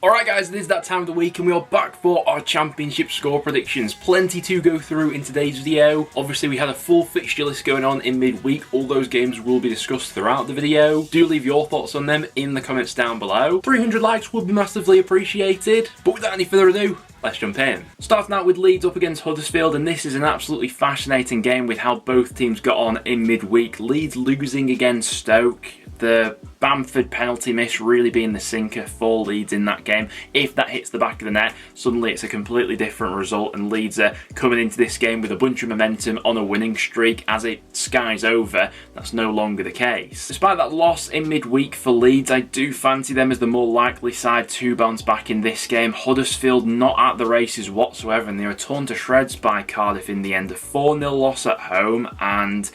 Alright guys, it is that time of the week and we are back for our championship score predictions. Plenty to go through in today's video. Obviously we had a full fixture list going on in midweek. All those games will be discussed throughout the video. Do leave your thoughts on them in the comments down below. 300 likes would be massively appreciated. But without any further ado, let's jump in. Starting out with Leeds up against Huddersfield, and this is an absolutely fascinating game with how both teams got on in midweek. Leeds losing against Stoke. The Bamford penalty miss really being the sinker for Leeds in that game. If that hits the back of the net, suddenly it's a completely different result and Leeds are coming into this game with a bunch of momentum on a winning streak. As it skies over, that's no longer the case. Despite that loss in midweek for Leeds, I do fancy them as the more likely side to bounce back in this game. Huddersfield not at the races whatsoever and they were torn to shreds by Cardiff in the end. A 4-0 loss at home, and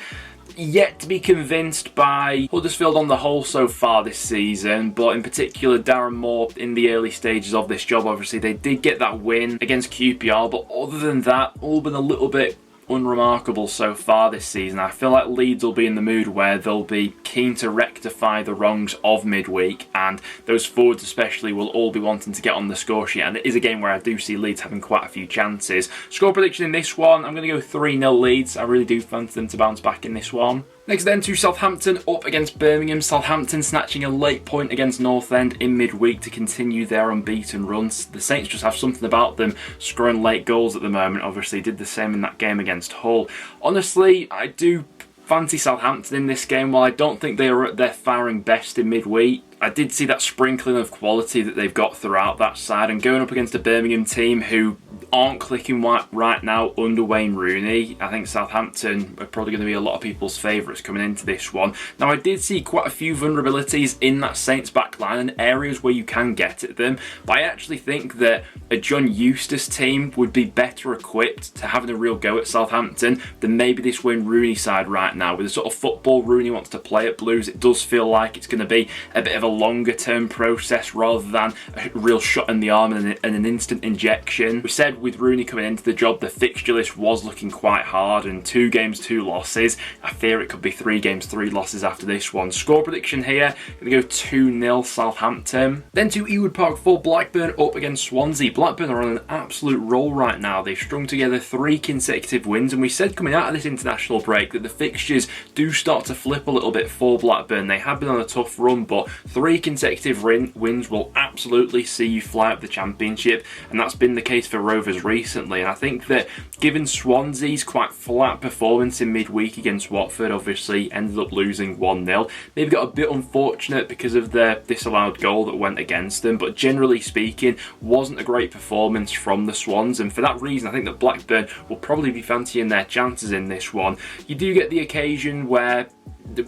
yet to be convinced by Huddersfield on the whole so far this season, but in particular Darren Moore in the early stages of this job. Obviously they did get that win against QPR, but other than that, all been a little bit unremarkable so far this season. I feel like Leeds will be in the mood where they'll be keen to rectify the wrongs of midweek, and those forwards especially will all be wanting to get on the score sheet, and it is a game where I do see Leeds having quite a few chances. Score prediction in this one, I'm going to go 3-0 Leeds. I really do fancy them to bounce back in this one. Next then to Southampton up against Birmingham. Southampton snatching a late point against Northend in midweek to continue their unbeaten runs. The Saints just have something about them scoring late goals at the moment. Obviously did the same in that game against Hull. Honestly, I do fancy Southampton in this game. While I don't think they are at their firing best in midweek, I did see that sprinkling of quality that they've got throughout that side, and going up against a Birmingham team who aren't clicking right now under Wayne Rooney, I think Southampton are probably going to be a lot of people's favourites coming into this one. Now I did see quite a few vulnerabilities in that Saints back line and areas where you can get at them, but I actually think that a John Eustace team would be better equipped to having a real go at Southampton than maybe this Wayne Rooney side right now. With the sort of football Rooney wants to play at Blues, it does feel like it's going to be a bit of a longer term process rather than a real shot in the arm and an instant injection. We said with Rooney coming into the job, the fixture list was looking quite hard, and 2 games, 2 losses. I fear it could be 3 games, 3 losses after this one. Score prediction here, going to go 2-0 Southampton. Then to Ewood Park for Blackburn up against Swansea. Blackburn are on an absolute roll right now. They've strung together 3 consecutive wins, and we said coming out of this international break that the fixtures do start to flip a little bit for Blackburn. They have been on a tough run, but 3 consecutive wins will absolutely see you fly up the championship, and that's been the case for Rovers recently. And I think that given Swansea's quite flat performance in midweek against Watford, obviously ended up losing 1-0, maybe got a bit unfortunate because of the disallowed goal that went against them, but generally speaking wasn't a great performance from the Swans, and for that reason I think that Blackburn will probably be fancying their chances in this one. You do get the occasion where,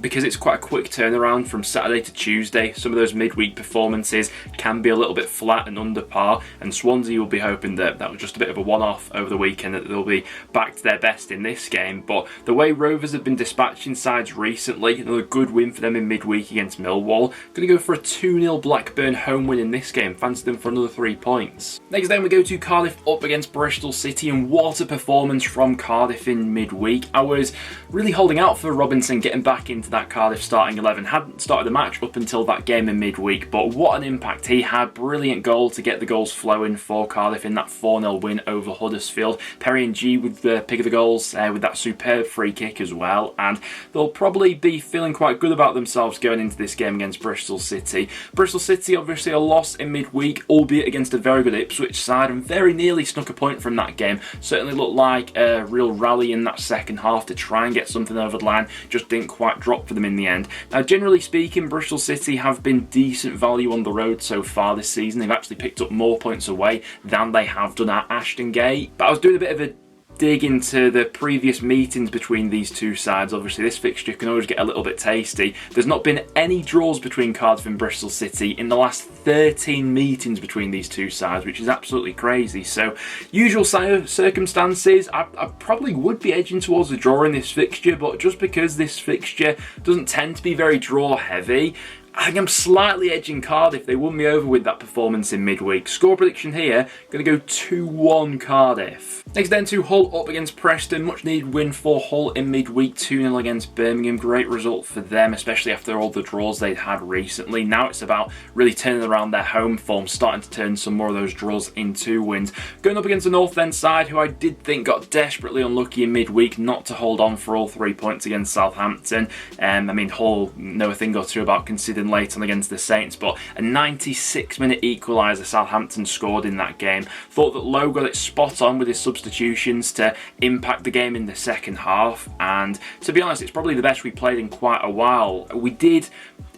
because it's quite a quick turnaround from Saturday to Tuesday, some of those midweek performances can be a little bit flat and under par, and Swansea will be hoping that that was just a bit of a one-off over the weekend, that they'll be back to their best in this game. But the way Rovers have been dispatching sides recently, another good win for them in midweek against Millwall. Going to go for a 2-0 Blackburn home win in this game. Fancy them for another 3 points. Next then we go to Cardiff up against Bristol City, and what a performance from Cardiff in midweek. I was really holding out for Robinson getting back into that Cardiff starting 11. Hadn't started the match up until that game in midweek, but what an impact he had. Brilliant goal to get the goals flowing for Cardiff in that 4-0 win over Huddersfield. Perry and G with the pick of the goals with that superb free kick as well, and they'll probably be feeling quite good about themselves going into this game against Bristol City. Bristol City obviously a loss in midweek, albeit against a very good Ipswich side, and very nearly snuck a point from that game. Certainly looked like a real rally in that second half to try and get something over the line, just didn't quite drop for them in the end. Now generally speaking, Bristol City have been decent value on the road so far this season. They've actually picked up more points away than they have done at Ashton Gate. But I was doing a bit of a dig into the previous meetings between these two sides. Obviously this fixture can always get a little bit tasty. There's not been any draws between Cardiff and Bristol City in the last 13 meetings between these two sides, which is absolutely crazy. So usual circumstances, I probably would be edging towards a draw in this fixture, but just because this fixture doesn't tend to be very draw heavy, I think I'm slightly edging Cardiff. They won me over with that performance in midweek. Score prediction here, going to go 2-1 Cardiff. Next then to Hull up against Preston. Much needed win for Hull in midweek, 2-0 against Birmingham. Great result for them, especially after all the draws they'd had recently. Now it's about really turning around their home form, starting to turn some more of those draws into wins. Going up against the North End side, who I did think got desperately unlucky in midweek not to hold on for all 3 points against Southampton. I mean, Hull know a thing or two about conceding late on against the Saints, but a 96-minute equaliser Southampton scored in that game. Thought that Lowe got it spot on with his substitutions to impact the game in the second half, and to be honest, it's probably the best we played in quite a while. We did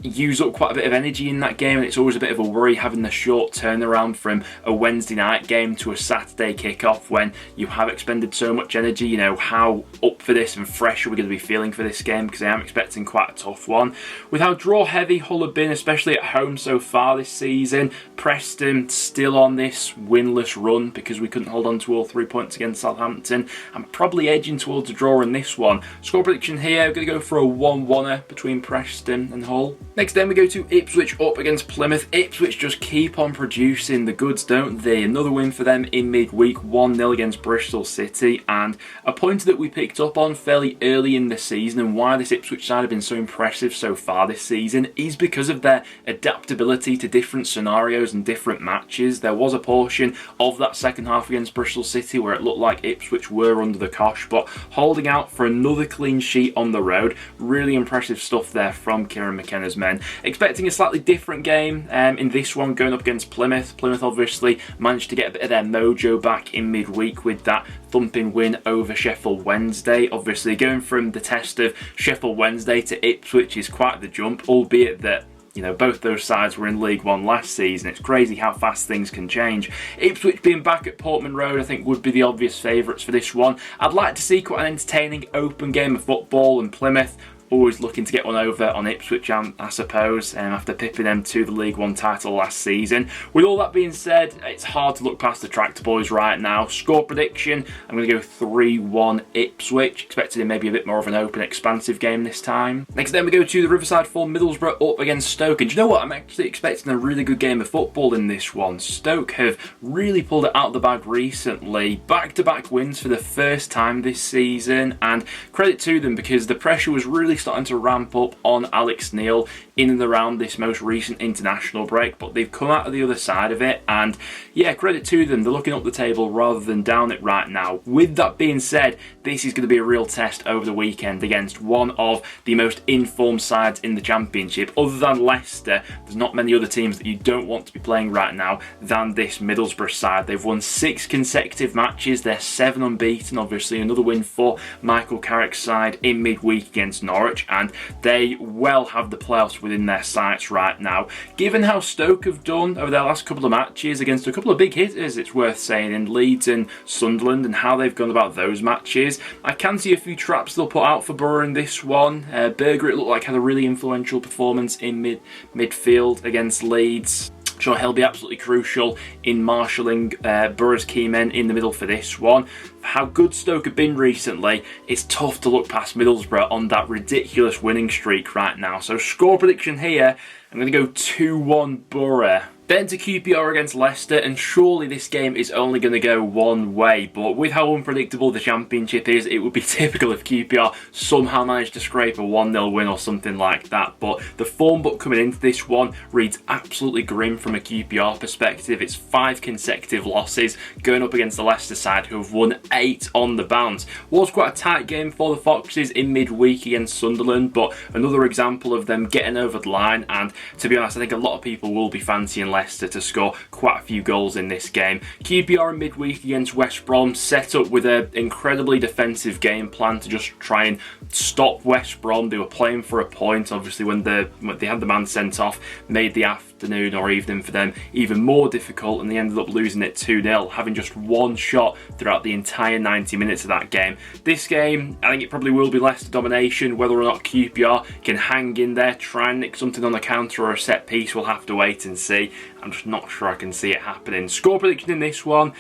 use up quite a bit of energy in that game, and it's always a bit of a worry having the short turnaround from a Wednesday night game to a Saturday kick-off when you have expended so much energy. You know, how up for this and fresh are we going to be feeling for this game, because I am expecting quite a tough one. With how draw heavy Hull have been, especially at home so far this season, Preston still on this winless run because we couldn't hold on to all 3 points against Southampton. I'm probably edging towards a draw in this one. Score prediction here, we're going to go for a 1-1er between Preston and Hull. Next then we go to Ipswich up against Plymouth. Ipswich just keep on producing the goods, don't they? Another win for them in midweek, 1-0 against Bristol City, and a point that we picked up on fairly early in the season, and why this Ipswich side have been so impressive so far this season is because of their adaptability to different scenarios and different matches. There was a portion of that second half against Bristol City where it looked like Ipswich were under the cosh, but holding out for another clean sheet on the road. Really impressive stuff there from Kieran McKenna's men. Expecting a slightly different game in this one, going up against Plymouth. Plymouth obviously managed to get a bit of their mojo back in midweek with that thumping win over Sheffield Wednesday. Obviously going from the test of Sheffield Wednesday to Ipswich is quite the jump, albeit that, you know, both those sides were in League One last season. It's crazy how fast things can change. Ipswich being back at Portman Road, I think, would be the obvious favourites for this one. I'd like to see quite an entertaining open game of football, and Plymouth always looking to get one over on Ipswich, I suppose, after pipping them to the League One title last season. With all that being said, it's hard to look past the Tractor Boys right now. Score prediction, I'm going to go 3-1 Ipswich, expecting maybe a bit more of an open, expansive game this time. Next then we go to the Riverside for Middlesbrough up against Stoke, and do you know what? I'm actually expecting a really good game of football in this one. Stoke have really pulled it out of the bag recently. Back-to-back wins for the first time this season, and credit to them because the pressure was really starting to ramp up on Alex Neil in and around this most recent international break, but they've come out of the other side of it, and yeah, credit to them, they're looking up the table rather than down it right now. With that being said, this is going to be a real test over the weekend against one of the most informed sides in the Championship. Other than Leicester, there's not many other teams that you don't want to be playing right now than this Middlesbrough side. They've won 6 consecutive matches, they're 7 unbeaten, obviously another win for Michael Carrick's side in midweek against Norwich, and they well have the playoffs within their sights right now. Given how Stoke have done over their last couple of matches against a couple of big hitters, it's worth saying, in Leeds and Sunderland, and how they've gone about those matches, I can see a few traps they'll put out for Borough in this one. Berger, it looked like, had a really influential performance in midfield against Leeds. Sure, he'll be absolutely crucial in marshalling Borough's key men in the middle for this one. How good Stoke have been recently, it's tough to look past Middlesbrough on that ridiculous winning streak right now. So score prediction here, I'm going to go 2-1 Borough. Then to QPR against Leicester, and surely this game is only going to go one way, but with how unpredictable the Championship is, it would be typical if QPR somehow managed to scrape a 1-0 win or something like that. But the form book coming into this one reads absolutely grim from a QPR perspective. It's 5 consecutive losses going up against the Leicester side, who have won 8 on the bounce. Was quite a tight game for the Foxes in midweek against Sunderland, but another example of them getting over the line, and to be honest, I think a lot of people will be fancying Leicester to score quite a few goals in this game. QPR in midweek against West Brom set up with an incredibly defensive game plan to just try and stop West Brom. They were playing for a point, obviously when they had the man sent off, made the afternoon or evening for them even more difficult, and they ended up losing it 2-0, having just one shot throughout the entire 90 minutes of that game. This game, I think it probably will be Leicester domination. Whether or not QPR can hang in there, try and nick something on the counter or a set piece, we'll have to wait and see. I'm just not sure I can see it happening. Score prediction in this one,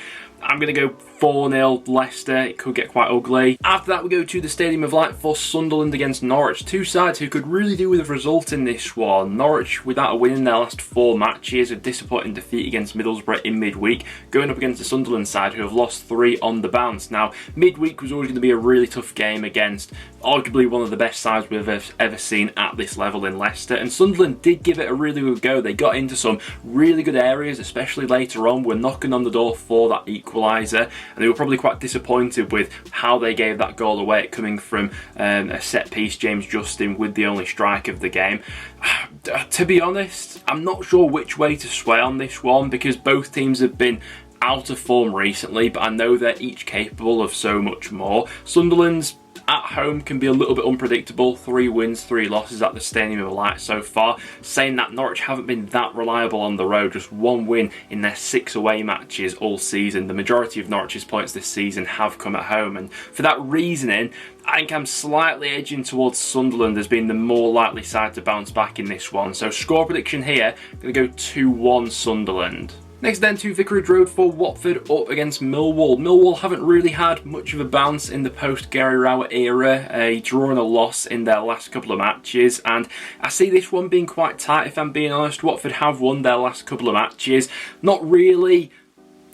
I'm going to go 4-0 Leicester. It could get quite ugly. After that, we go to the Stadium of Light for Sunderland against Norwich. Two sides who could really do with a result in this one. Norwich, without a win in their last 4 matches, a disappointing defeat against Middlesbrough in midweek, going up against the Sunderland side who have lost 3 on the bounce. Now, midweek was always going to be a really tough game against arguably one of the best sides we've ever seen at this level in Leicester, and Sunderland did give it a really good go. They got into some really good areas, especially later on, were knocking on the door for that equaliser, and they were probably quite disappointed with how they gave that goal away, coming from a set piece, James Justin with the only strike of the game. To be honest, I'm not sure which way to sway on this one, because both teams have been out of form recently, but I know they're each capable of so much more. Sunderland's at home can be a little bit unpredictable. 3 wins, 3 losses at the Stadium of Light so far. Saying that, Norwich haven't been that reliable on the road. Just 1 win in their 6 away matches all season. The majority of Norwich's points this season have come at home, and for that reasoning, I think I'm slightly edging towards Sunderland as being the more likely side to bounce back in this one. So score prediction here, I'm going to go 2-1 Sunderland. Next then to Vicarage Road for Watford up against Millwall. Millwall haven't really had much of a bounce in the post-Gary Rowett era, a draw and a loss in their last couple of matches, and I see this one being quite tight if I'm being honest. Watford have won their last couple of matches, not really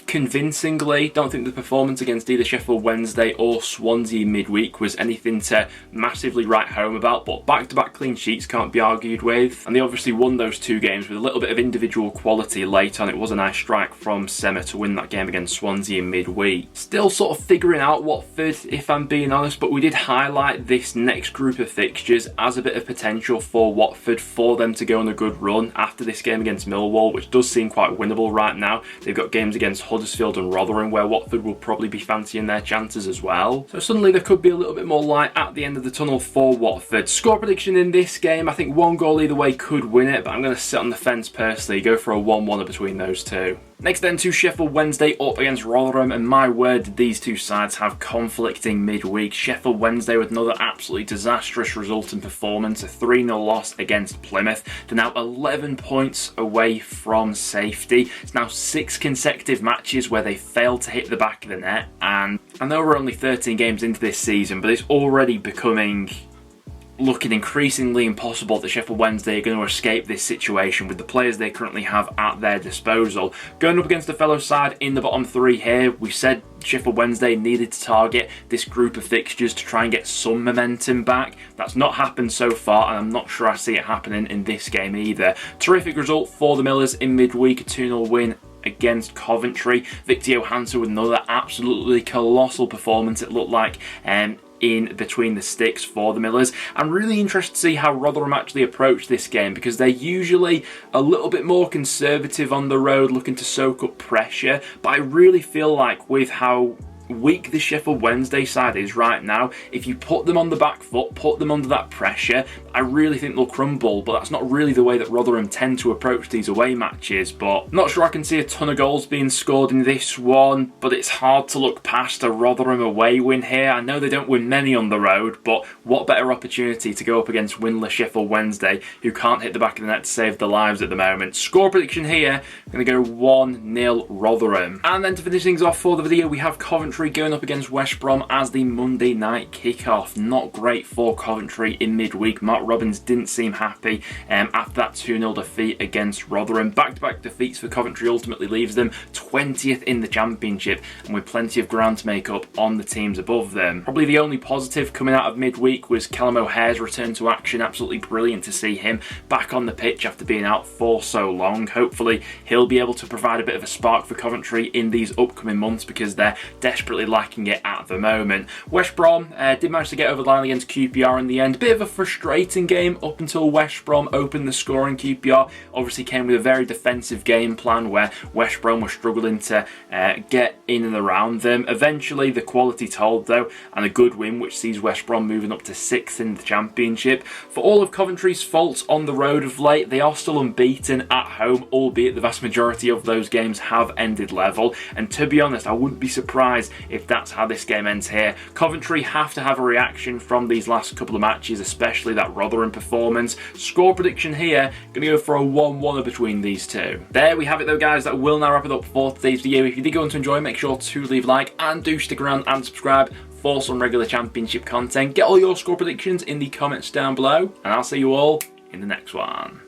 convincingly. Don't think the performance against either Sheffield Wednesday or Swansea midweek was anything to massively write home about, but back-to-back clean sheets can't be argued with, and they obviously won those 2 games with a little bit of individual quality late on. It was a nice strike from Sema to win that game against Swansea in midweek. Still sort of figuring out Watford if I'm being honest, but we did highlight this next group of fixtures as a bit of potential for Watford, for them to go on a good run after this game against Millwall, which does seem quite winnable right now. They've got games against Huddersfield and Rotherham where Watford will probably be fancying their chances as well. So suddenly there could be a little bit more light at the end of the tunnel for Watford. Score prediction in this game, I think 1 goal either way could win it, but I'm going to sit on the fence personally, go for a 1-1 between those two. Next then to Sheffield Wednesday up against Rotherham, and my word did these two sides have conflicting midweek. Sheffield Wednesday with another absolutely disastrous result and performance, a 3-0 loss against Plymouth. They're now 11 points away from safety. It's now 6 consecutive matches where they failed to hit the back of the net, and I know we're only 13 games into this season, but it's already looking increasingly impossible that Sheffield Wednesday are going to escape this situation with the players they currently have at their disposal. Going up against a fellow side in the bottom 3 here, we said Sheffield Wednesday needed to target this group of fixtures to try and get some momentum back. That's not happened so far, and I'm not sure I see it happening in this game either. Terrific result for the Millers in midweek, a 2-0 win against Coventry. Victor Johansson with another absolutely colossal performance, it looked like, in between the sticks for the Millers. I'm really interested to see how Rotherham actually approach this game, because they're usually a little bit more conservative on the road, looking to soak up pressure, but I really feel like with how weak the Sheffield Wednesday side is right now, if you put them on the back foot, put them under that pressure, I really think they'll crumble. But that's not really the way that Rotherham tend to approach these away matches. But not sure I can see a ton of goals being scored in this one, but it's hard to look past a Rotherham away win here. I know they don't win many on the road, but what better opportunity to go up against winless Sheffield Wednesday, who can't hit the back of the net to save their lives at the moment. Score prediction here, I'm going to go 1-0 Rotherham. And then to finish things off for the video, we have Coventry going up against West Brom as the Monday night kickoff. Not great for Coventry in midweek. Mark Robbins didn't seem happy after that 2-0 defeat against Rotherham. Back-to-back defeats for Coventry ultimately leaves them 20th in the Championship, and with plenty of ground to make up on the teams above them. Probably the only positive coming out of midweek was Callum O'Hare's return to action. Absolutely brilliant to see him back on the pitch after being out for so long. Hopefully he'll be able to provide a bit of a spark for Coventry in these upcoming months, because they're desperately lacking it at the moment. West Brom did manage to get over the line against QPR in the end. Bit of a frustrating game up until West Brom opened the scoring. QPR obviously came with a very defensive game plan where West Brom were struggling to get in and around them. Eventually the quality told though, and a good win which sees West Brom moving up to 6th in the Championship. For all of Coventry's faults on the road of late, they are still unbeaten at home, albeit the vast majority of those games have ended level, and to be honest, I wouldn't be surprised if that's how this game ends here. Coventry have to have a reaction from these last couple of matches, especially that Rotherham performance. Score prediction here, going to go for a 1-1 between these two. There we have it though, guys. That will now wrap it up for today's video. If you did go on to enjoy, make sure to leave a like and do stick around and subscribe for some regular Championship content. Get all your score predictions in the comments down below, and I'll see you all in the next one.